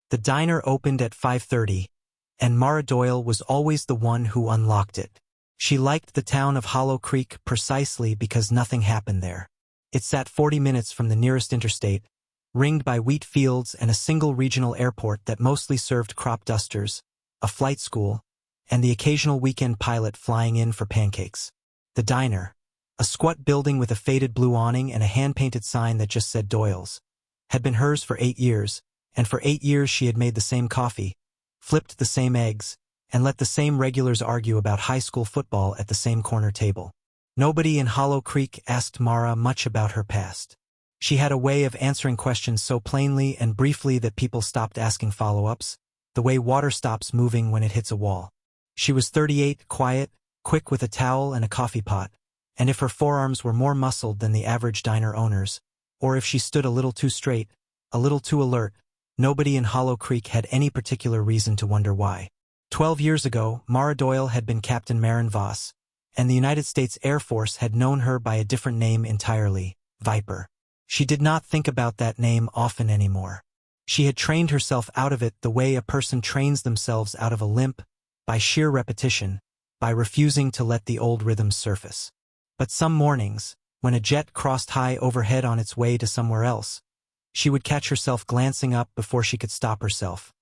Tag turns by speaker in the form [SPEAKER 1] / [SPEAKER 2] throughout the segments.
[SPEAKER 1] The diner opened at 5:30, and Mara Doyle was always the one who unlocked it. She liked the town of Hollow Creek precisely because nothing happened there. It sat 40 minutes from the nearest interstate, ringed by wheat fields and a single regional airport that mostly served crop dusters, a flight school, and the occasional weekend pilot flying in for pancakes. The diner, a squat building with a faded blue awning and a hand-painted sign that just said Doyle's, had been hers for 8 years, and for 8 years she had made the same coffee, flipped the same eggs, and let the same regulars argue about high school football at the same corner table. Nobody in Hollow Creek asked Mara much about her past. She had a way of answering questions so plainly and briefly that people stopped asking follow-ups, the way water stops moving when it hits a wall. She was 38, quiet, quick with a towel and a coffee pot, and if her forearms were more muscled than the average diner owner's, or if she stood a little too straight, a little too alert, nobody in Hollow Creek had any particular reason to wonder why. 12 years ago, Mara Doyle had been Captain Marin Voss, and the United States Air Force had known her by a different name entirely, Viper. She did not think about that name often anymore. She had trained herself out of it the way a person trains themselves out of a limp, by sheer repetition, by refusing to let the old rhythms surface. But some mornings, when a jet crossed high overhead on its way to somewhere else, she would catch herself glancing up before she could stop herself,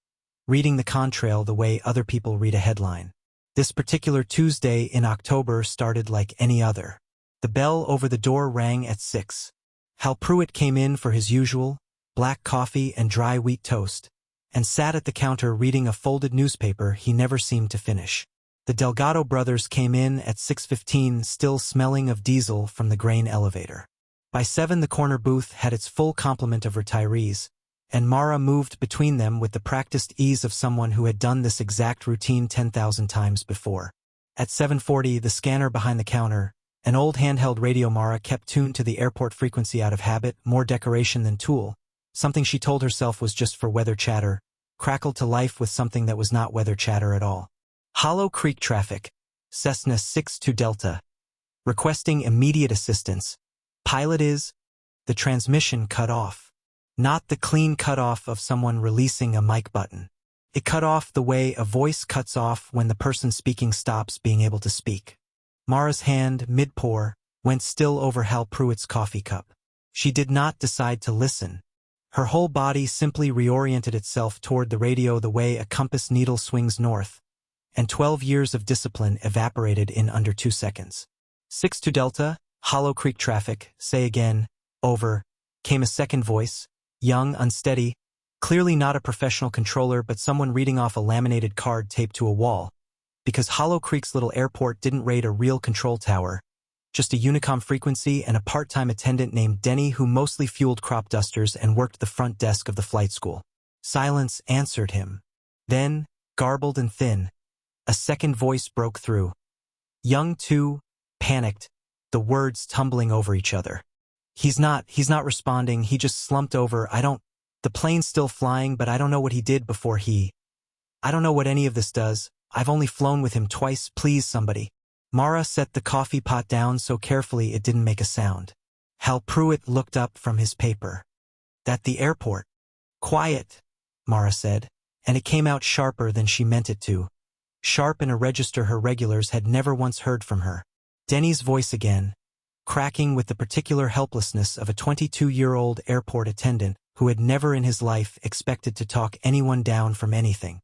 [SPEAKER 1] reading the contrail the way other people read a headline. This particular Tuesday in October started like any other. The bell over the door rang at 6. Hal Pruitt came in for his usual, black coffee and dry wheat toast, and sat at the counter reading a folded newspaper he never seemed to finish. The Delgado brothers came in at 6:15, still smelling of diesel from the grain elevator. By 7 the corner booth had its full complement of retirees, and Mara moved between them with the practiced ease of someone who had done this exact routine 10,000 times before. At 7:40 the scanner behind the counter, an old handheld radio Mara kept tuned to the airport frequency out of habit, more decoration than tool, something she told herself was just for weather chatter, crackled to life with something that was not weather chatter at all. Hollow Creek traffic, Cessna 62 Delta. Requesting immediate assistance. Pilot is... The transmission cut off. Not the clean cut-off of someone releasing a mic button. It cut off the way a voice cuts off when the person speaking stops being able to speak. Mara's hand, mid-pour, went still over Hal Pruitt's coffee cup. She did not decide to listen. Her whole body simply reoriented itself toward the radio the way a compass needle swings north, and 12 years of discipline evaporated in under 2 seconds. 62 Delta, Hollow Creek traffic, say again, over, came a second voice, young, unsteady, clearly not a professional controller but someone reading off a laminated card taped to a wall, because Hollow Creek's little airport didn't raid a real control tower, just a Unicom frequency and a part-time attendant named Denny who mostly fueled crop dusters and worked the front desk of the flight school. Silence answered him. Then, garbled and thin, a second voice broke through. Young too, panicked, the words tumbling over each other. He's not responding, he just slumped over, the plane's still flying but I don't know what he did before I don't know what any of this does, I've only flown with him twice, please somebody. Mara set the coffee pot down so carefully it didn't make a sound. Hal Pruitt looked up from his paper. At the airport. Quiet, Mara said, and it came out sharper than she meant it to. Sharp in a register her regulars had never once heard from her. Denny's voice again, cracking with the particular helplessness of a 22-year-old airport attendant who had never in his life expected to talk anyone down from anything.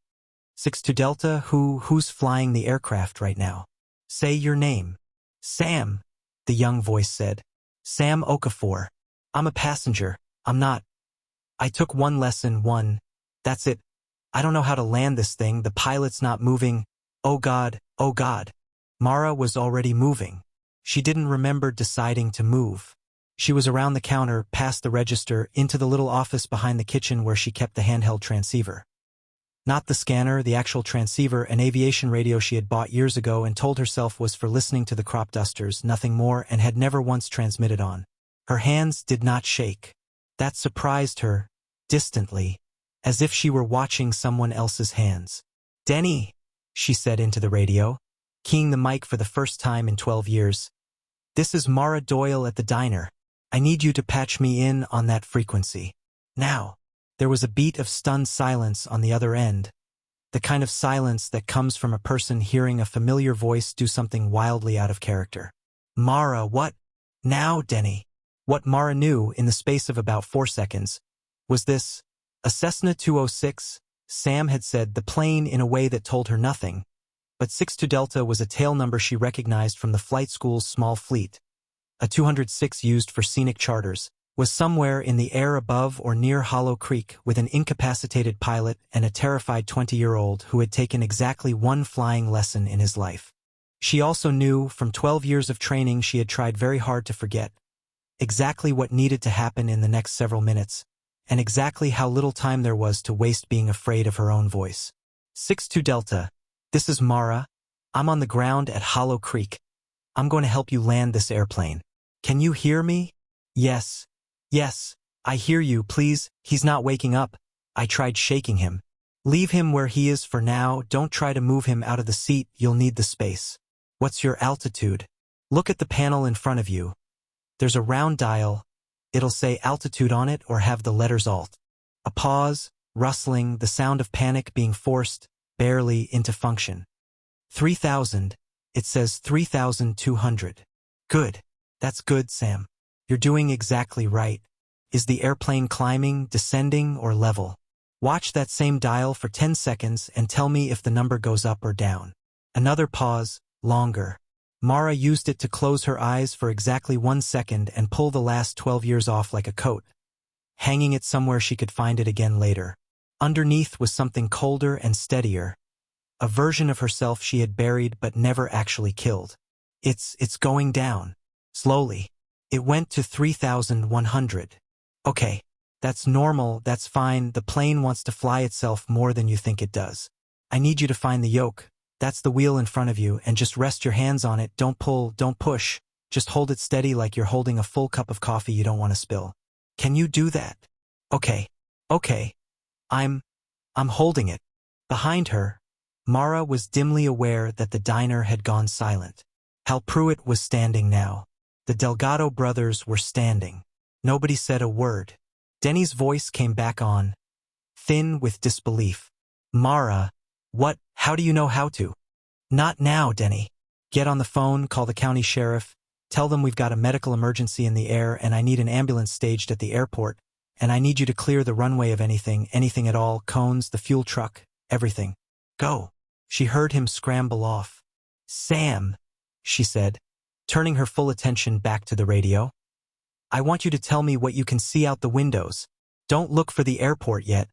[SPEAKER 1] 62 Delta, who's flying the aircraft right now? Say your name. Sam, the young voice said. Sam Okafor. I'm a passenger. I'm not. I took one lesson, that's it. I don't know how to land this thing, the pilot's not moving. Oh God, oh God. Mara was already moving. She didn't remember deciding to move. She was around the counter, past the register, into the little office behind the kitchen where she kept the handheld transceiver. Not the scanner, the actual transceiver, an aviation radio she had bought years ago and told herself was for listening to the crop dusters, nothing more, and had never once transmitted on. Her hands did not shake. That surprised her, distantly, as if she were watching someone else's hands. Denny, she said into the radio, keying the mic for the first time in 12 years. This is Mara Doyle at the diner. I need you to patch me in on that frequency. Now. There was a beat of stunned silence on the other end, the kind of silence that comes from a person hearing a familiar voice do something wildly out of character. Mara, what? Now, Denny. What Mara knew, in the space of about 4 seconds, was this: a Cessna 206. Sam had said the plane in a way that told her nothing, but 62 Delta was a tail number she recognized from the flight school's small fleet. A 206 used for scenic charters was somewhere in the air above or near Hollow Creek with an incapacitated pilot and a terrified 20-year-old who had taken exactly one flying lesson in his life. She also knew, from 12 years of training she had tried very hard to forget, exactly what needed to happen in the next several minutes, and exactly how little time there was to waste being afraid of her own voice. 62 Delta, this is Mara. I'm on the ground at Hollow Creek. I'm going to help you land this airplane. Can you hear me? Yes. Yes, I hear you, please. He's not waking up. I tried shaking him. Leave him where he is for now. Don't try to move him out of the seat. You'll need the space. What's your altitude? Look at the panel in front of you. There's a round dial. It'll say altitude on it or have the letters Alt. A pause, rustling, the sound of panic being forced, barely, into function. 3,000. It says 3,200. Good. That's good, Sam. You're doing exactly right. Is the airplane climbing, descending, or level? Watch that same dial for 10 seconds and tell me if the number goes up or down. Another pause, longer. Mara used it to close her eyes for exactly 1 second and pull the last 12 years off like a coat, hanging it somewhere she could find it again later. Underneath was something colder and steadier, a version of herself she had buried but never actually killed. It's going down. Slowly. It went to 3,100. Okay, that's normal, that's fine. The plane wants to fly itself more than you think it does. I need you to find the yoke. That's the wheel in front of you, and just rest your hands on it. Don't pull, don't push. Just hold it steady like you're holding a full cup of coffee you don't want to spill. Can you do that? Okay. I'm holding it. Behind her, Mara was dimly aware that the diner had gone silent. Hal Pruitt was standing now. The Delgado brothers were standing. Nobody said a word. Denny's voice came back on, thin with disbelief. Mara, what? How do you know how to? Not now, Denny. Get on the phone, call the county sheriff, tell them we've got a medical emergency in the air and I need an ambulance staged at the airport, and I need you to clear the runway of anything at all, cones, the fuel truck, everything. Go. She heard him scramble off. Sam, she said, turning her full attention back to the radio. I want you to tell me what you can see out the windows. Don't look for the airport yet.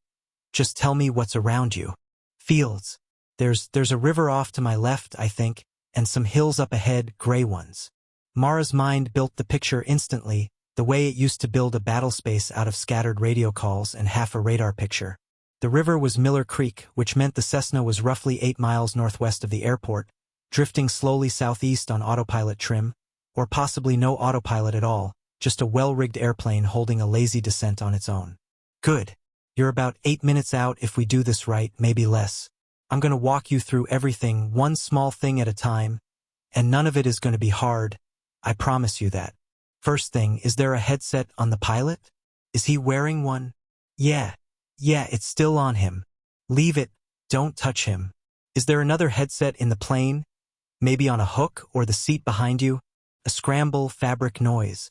[SPEAKER 1] Just tell me what's around you. Fields. There's a river off to my left, I think, and some hills up ahead, gray ones. Mara's mind built the picture instantly, the way it used to build a battle space out of scattered radio calls and half a radar picture. The river was Miller Creek, which meant the Cessna was roughly 8 miles northwest of the airport, drifting slowly southeast on autopilot trim, or possibly no autopilot at all, just a well-rigged airplane holding a lazy descent on its own. Good. You're about 8 minutes out if we do this right, maybe less. I'm going to walk you through everything, one small thing at a time, and none of it is going to be hard. I promise you that. First thing, is there a headset on the pilot? Is he wearing one? Yeah, it's still on him. Leave it. Don't touch him. Is there another headset in the plane? Maybe on a hook or the seat behind you? A scramble, fabric noise.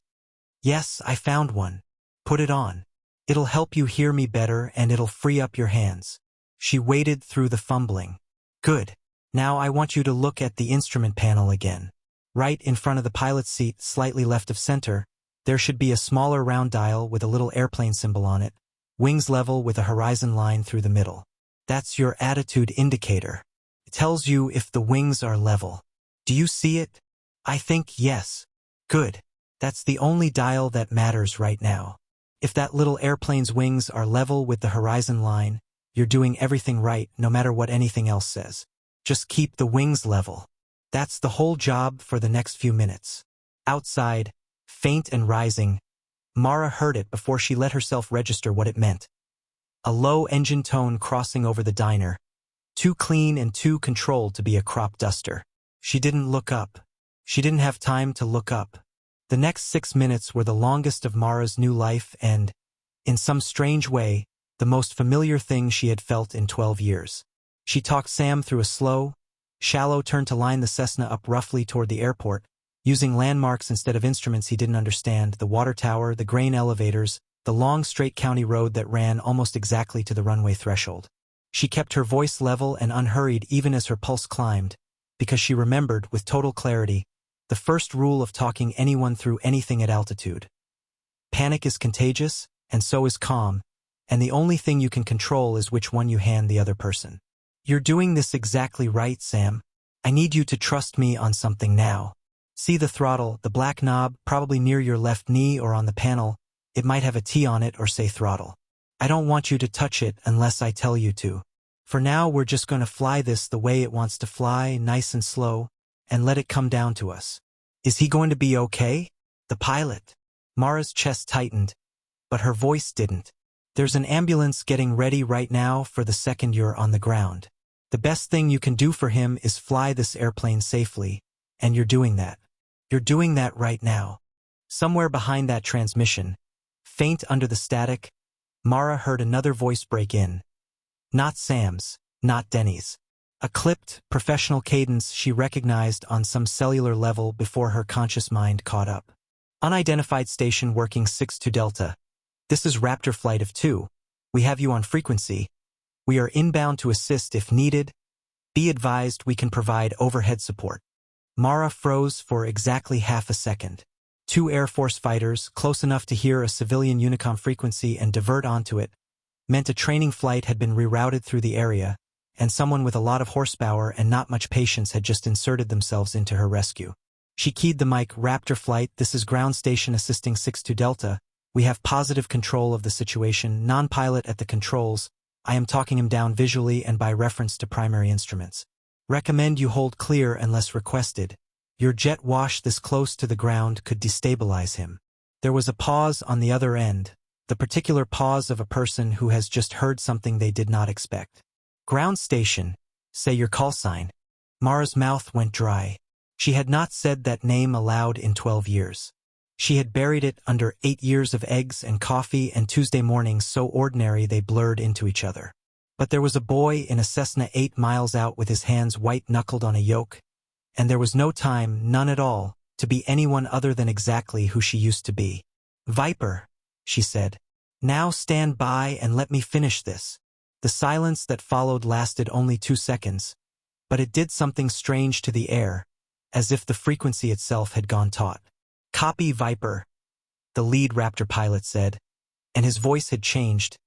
[SPEAKER 1] Yes, I found one. Put it on. It'll help you hear me better and it'll free up your hands. She waded through the fumbling. Good. Now I want you to look at the instrument panel again. Right in front of the pilot's seat, slightly left of center, there should be a smaller round dial with a little airplane symbol on it, wings level with a horizon line through the middle. That's your attitude indicator. It tells you if the wings are level. Do you see it? I think yes. Good. That's the only dial that matters right now. If that little airplane's wings are level with the horizon line, you're doing everything right no matter what anything else says. Just keep the wings level. That's the whole job for the next few minutes. Outside, faint and rising, Mara heard it before she let herself register what it meant. A low engine tone crossing over the diner, too clean and too controlled to be a crop duster. She didn't look up. She didn't have time to look up. The next 6 minutes were the longest of Mara's new life and, in some strange way, the most familiar thing she had felt in 12 years. She talked Sam through a slow, shallow turn to line the Cessna up roughly toward the airport, using landmarks instead of instruments he didn't understand, the water tower, the grain elevators, the long straight county road that ran almost exactly to the runway threshold. She kept her voice level and unhurried even as her pulse climbed, because she remembered, with total clarity, the first rule of talking anyone through anything at altitude. Panic is contagious, and so is calm, and the only thing you can control is which one you hand the other person. You're doing this exactly right, Sam. I need you to trust me on something now. See the throttle, the black knob, probably near your left knee or on the panel. It might have a T on it or say throttle. I don't want you to touch it unless I tell you to. For now, we're just going to fly this the way it wants to fly, nice and slow, and let it come down to us. Is he going to be okay? The pilot. Mara's chest tightened, but her voice didn't. There's an ambulance getting ready right now for the second you're on the ground. The best thing you can do for him is fly this airplane safely, and you're doing that. You're doing that right now. Somewhere behind that transmission, faint under the static, Mara heard another voice break in. Not Sam's, not Denny's. A clipped, professional cadence she recognized on some cellular level before her conscious mind caught up. Unidentified station working 6-2 Delta. This is Raptor Flight of 2. We have you on frequency. We are inbound to assist if needed. Be advised we can provide overhead support. Mara froze for exactly half a second. 2 Air Force fighters, close enough to hear a civilian Unicom frequency and divert onto it, meant a training flight had been rerouted through the area, and someone with a lot of horsepower and not much patience had just inserted themselves into her rescue. She keyed the mic. Raptor Flight, this is ground station assisting 6-2 Delta. We have positive control of the situation, non-pilot at the controls. I am talking him down visually and by reference to primary instruments. Recommend you hold clear unless requested. Your jet wash this close to the ground could destabilize him. There was a pause on the other end, the particular pause of a person who has just heard something they did not expect. Ground station, say your call sign. Mara's mouth went dry. She had not said that name aloud in 12 years. She had buried it under 8 years of eggs and coffee and Tuesday mornings so ordinary they blurred into each other. But there was a boy in a Cessna 8 miles out with his hands white-knuckled on a yoke, and there was no time, none at all, to be anyone other than exactly who she used to be. Viper, she said. Now stand by and let me finish this. The silence that followed lasted only 2 seconds, but it did something strange to the air, as if the frequency itself had gone taut. Copy, Viper, the lead Raptor pilot said, and his voice had changed.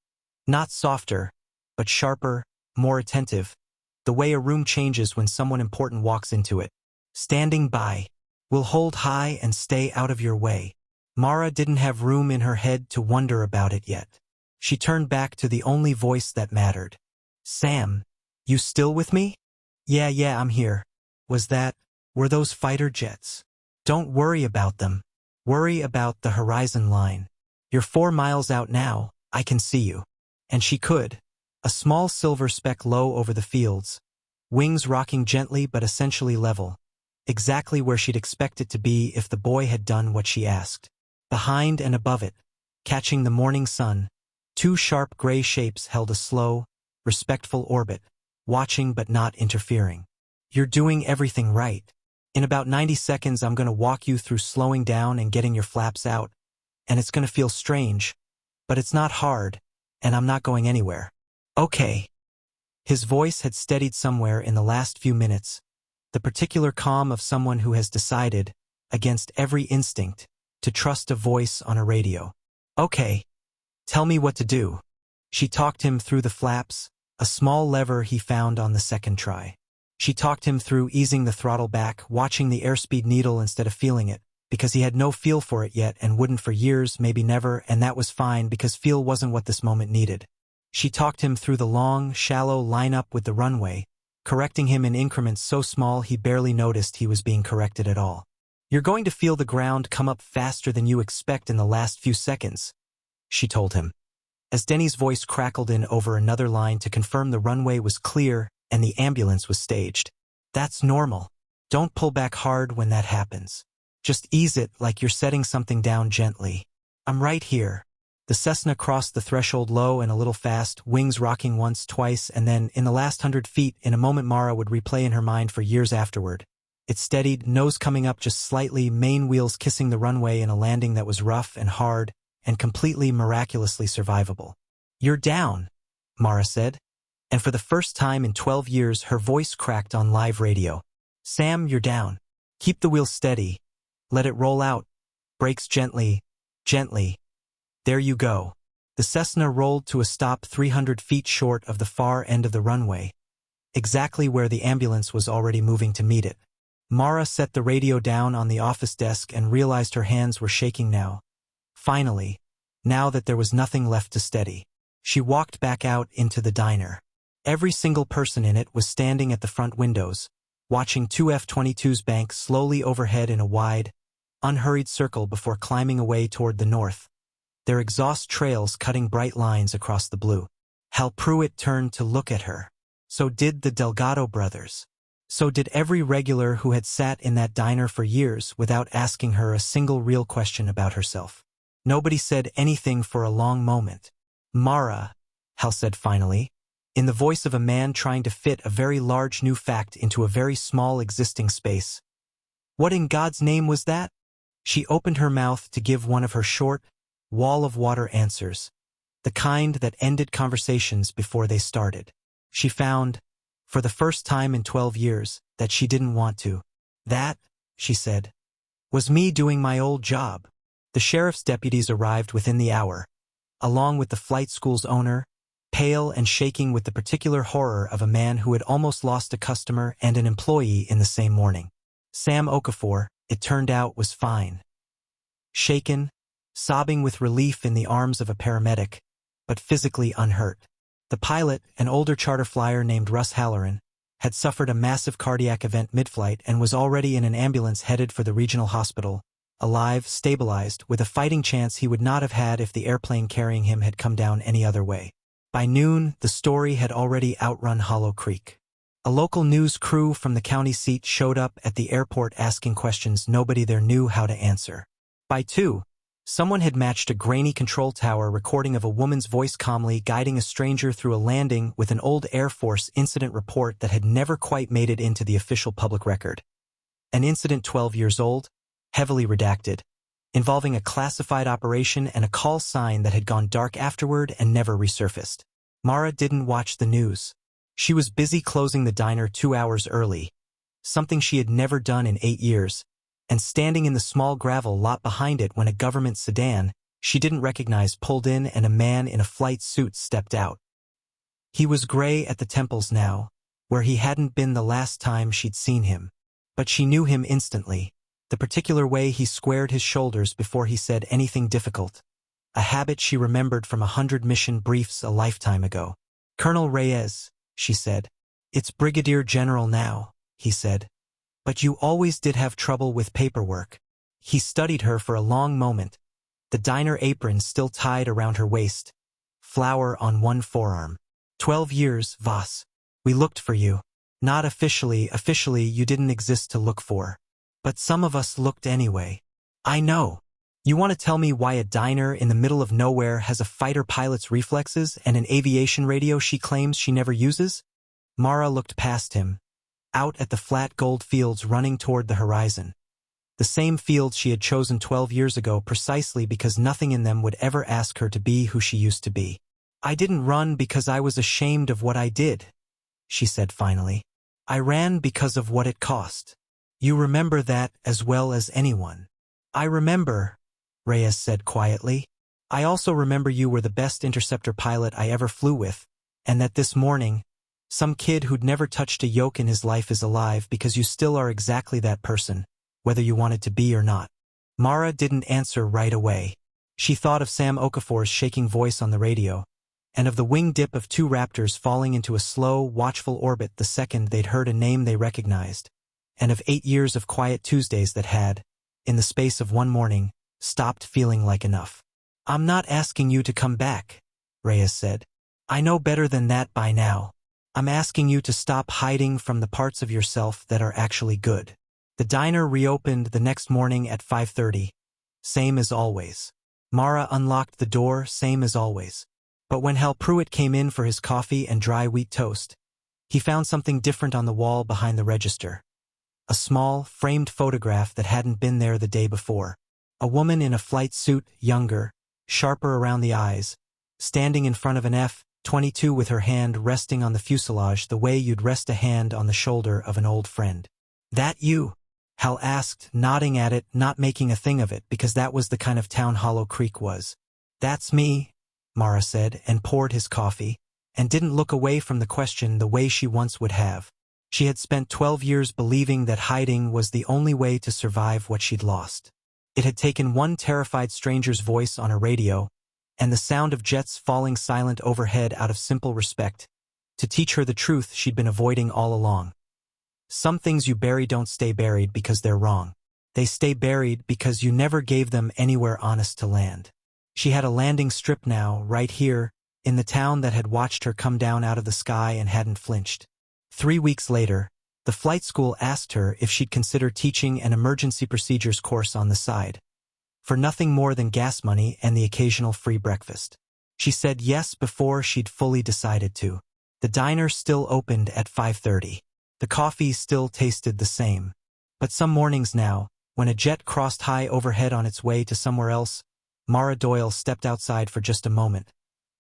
[SPEAKER 1] Not softer, but sharper, more attentive, the way a room changes when someone important walks into it. Standing by. We'll hold high and stay out of your way. Mara didn't have room in her head to wonder about it yet. She turned back to the only voice that mattered. Sam, you still with me? Yeah, I'm here. Were those fighter jets? Don't worry about them. Worry about the horizon line. You're 4 miles out now, I can see you. And she could. A small silver speck low over the fields, wings rocking gently but essentially level, exactly where she'd expect it to be if the boy had done what she asked. Behind and above it, catching the morning sun, 2 sharp gray shapes held a slow, respectful orbit, watching but not interfering. You're doing everything right. In about 90 seconds I'm going to walk you through slowing down and getting your flaps out, and it's going to feel strange, but it's not hard, and I'm not going anywhere. Okay. His voice had steadied somewhere in the last few minutes, the particular calm of someone who has decided, against every instinct, to trust a voice on a radio. Okay. Tell me what to do. She talked him through the flaps, a small lever he found on the second try. She talked him through easing the throttle back, watching the airspeed needle instead of feeling it, because he had no feel for it yet and wouldn't for years, maybe never, and that was fine because feel wasn't what this moment needed. She talked him through the long, shallow lineup with the runway, correcting him in increments so small he barely noticed he was being corrected at all. You're going to feel the ground come up faster than you expect in the last few seconds, she told him. As Denny's voice crackled in over another line to confirm the runway was clear and the ambulance was staged. That's normal. Don't pull back hard when that happens. Just ease it like you're setting something down gently. I'm right here. The Cessna crossed the threshold low and a little fast, wings rocking once, twice, and then, in the last 100 feet, in a moment Mara would replay in her mind for years afterward. It steadied, nose coming up just slightly, main wheels kissing the runway in a landing that was rough and hard, and completely miraculously survivable. "You're down," Mara said. And for the first time in 12 years, her voice cracked on live radio. "Sam, you're down. Keep the wheel steady. Let it roll out. Brakes gently, gently. There you go." The Cessna rolled to a stop 300 feet short of the far end of the runway, exactly where the ambulance was already moving to meet it. Mara set the radio down on the office desk and realized her hands were shaking now. Finally, now that there was nothing left to steady. She walked back out into the diner. Every single person in it was standing at the front windows, watching two F-22s bank slowly overhead in a wide, unhurried circle before climbing away toward the north, their exhaust trails cutting bright lines across the blue. Hal Pruitt turned to look at her. So did the Delgado brothers. So did every regular who had sat in that diner for years without asking her a single real question about herself. Nobody said anything for a long moment. "Mara," Hal said finally, in the voice of a man trying to fit a very large new fact into a very small existing space. "What in God's name was that?" She opened her mouth to give one of her short, wall-of-water answers, the kind that ended conversations before they started. She found, for the first time in 12 years, that she didn't want to. "That," she said, "was me doing my old job." The sheriff's deputies arrived within the hour, along with the flight school's owner, pale and shaking with the particular horror of a man who had almost lost a customer and an employee in the same morning. Sam Okafor, it turned out, was fine. Shaken, sobbing with relief in the arms of a paramedic, but physically unhurt. The pilot, an older charter flyer named Russ Halloran, had suffered a massive cardiac event mid-flight and was already in an ambulance headed for the regional hospital, alive, stabilized, with a fighting chance he would not have had if the airplane carrying him had come down any other way. By noon, the story had already outrun Hollow Creek. A local news crew from the county seat showed up at the airport asking questions nobody there knew how to answer. By 2, someone had matched a grainy control tower recording of a woman's voice calmly guiding a stranger through a landing with an old Air Force incident report that had never quite made it into the official public record. An incident 12 years old, heavily redacted, involving a classified operation and a call sign that had gone dark afterward and never resurfaced. Mara didn't watch the news. She was busy closing the diner 2 hours early, something she had never done in 8 years, and standing in the small gravel lot behind it when a government sedan she didn't recognize pulled in and a man in a flight suit stepped out. He was gray at the temples now, where he hadn't been the last time she'd seen him. But she knew him instantly, the particular way he squared his shoulders before he said anything difficult, a habit she remembered from 100 mission briefs a lifetime ago. "Colonel Reyes," she said. "It's Brigadier General now," he said. "But you always did have trouble with paperwork." He studied her for a long moment, the diner apron still tied around her waist, flower on one forearm. 12 years, Voss. We looked for you. Not officially you didn't exist to look for. But some of us looked anyway. I know. You want to tell me why a diner in the middle of nowhere has a fighter pilot's reflexes and an aviation radio she claims she never uses? Mara looked past him, out at the flat gold fields running toward the horizon. The same fields she had chosen 12 years ago precisely because nothing in them would ever ask her to be who she used to be. "I didn't run because I was ashamed of what I did," she said finally. "I ran because of what it cost. You remember that as well as anyone." "I remember," Reyes said quietly. "I also remember you were the best interceptor pilot I ever flew with, and that this morning, some kid who'd never touched a yoke in his life is alive because you still are exactly that person, whether you wanted to be or not." Mara didn't answer right away. She thought of Sam Okafor's shaking voice on the radio, and of the wing dip of 2 Raptors falling into a slow, watchful orbit the second they'd heard a name they recognized, and of 8 years of quiet Tuesdays that had, in the space of one morning, stopped feeling like enough. "I'm not asking you to come back," Reyes said. "I know better than that by now. I'm asking you to stop hiding from the parts of yourself that are actually good." The diner reopened the next morning at 5:30, same as always. Mara unlocked the door, same as always. But when Hal Pruitt came in for his coffee and dry wheat toast, he found something different on the wall behind the register. A small, framed photograph that hadn't been there the day before. A woman in a flight suit, younger, sharper around the eyes, standing in front of an F-22 with her hand resting on the fuselage the way you'd rest a hand on the shoulder of an old friend. "That you?" Hal asked, nodding at it, not making a thing of it because that was the kind of town Hollow Creek was. "That's me," Mara said, and poured his coffee, and didn't look away from the question the way she once would have. She had spent 12 years believing that hiding was the only way to survive what she'd lost. It had taken one terrified stranger's voice on her radio, and the sound of jets falling silent overhead out of simple respect, to teach her the truth she'd been avoiding all along. Some things you bury don't stay buried because they're wrong. They stay buried because you never gave them anywhere honest to land. She had a landing strip now, right here, in the town that had watched her come down out of the sky and hadn't flinched. 3 weeks later, the flight school asked her if she'd consider teaching an emergency procedures course on the side, for nothing more than gas money and the occasional free breakfast. She said yes before she'd fully decided to. The diner still opened at 5:30. The coffee still tasted the same. But some mornings now, when a jet crossed high overhead on its way to somewhere else, Mara Doyle stepped outside for just a moment,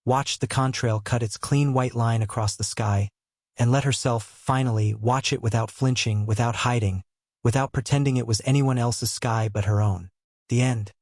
[SPEAKER 1] watched the contrail cut its clean white line across the sky, and let herself, finally, watch it without flinching, without hiding, without pretending it was anyone else's sky but her own. The end.